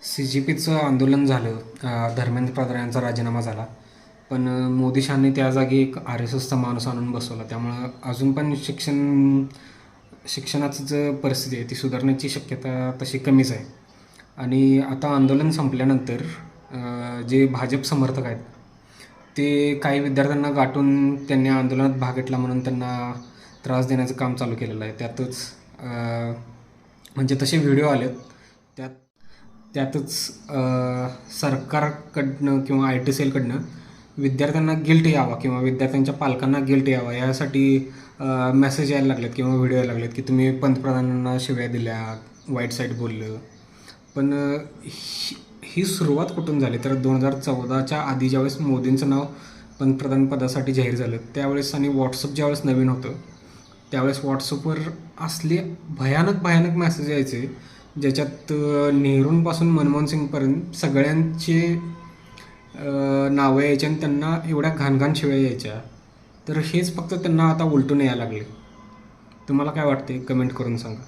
CGPचं आंदोलन झालं. धर्मेंद्र प्रधान यांचा राजीनामा झाला. पण मोदी शहांनी त्या जागी एक RSSचा माणूस आणून बसवला. त्यामुळं अजून पण शिक्षणाचं जी परिस्थिती आहे ती सुधारण्याची शक्यता तशी कमीच आहे. आणि आता आंदोलन संपल्यानंतर जे भाजप समर्थक आहेत ते काही विद्यार्थ्यांना गाठून त्यांनी आंदोलनात भाग घेतला म्हणून त्यांना त्रास देण्याचं काम चालू केलेलं आहे. म्हणजे तसे व्हिडिओ आलेत. त्यातच सरकारकडनं किंवा IT सेलकडनं विद्यार्थ्यांना गिल्ट यावा किंवा विद्यार्थ्यांच्या पालकांना गिल्ट यावा यासाठी मेसेज यायला लागलेत किंवा व्हिडिओ यायला लागलेत की तुम्ही पंतप्रधानांना शिव्या दिल्या, वाईट साईड बोललं. पण ही सुरुवात कुठून झाली तर 2014च्या आधी ज्यावेळेस मोदींचं नाव पंतप्रधान पदासाठी जाहीर झालं त्यावेळेस आणि व्हॉट्सअप ज्यावेळेस नवीन होतं त्यावेळेस व्हॉट्सअपवर असले भयानक मेसेज यायचे ज्याच्यात नेहरूंपासून मनमोहन सिंगपर्यंत सगळ्यांचे नावं यायची आणि त्यांना एवढ्या घाण शिव्या यायच्या. तर हेच फक्त त्यांना आता उलटून यायला लागले. तुम्हाला काय वाटते कमेंट करून सांगा.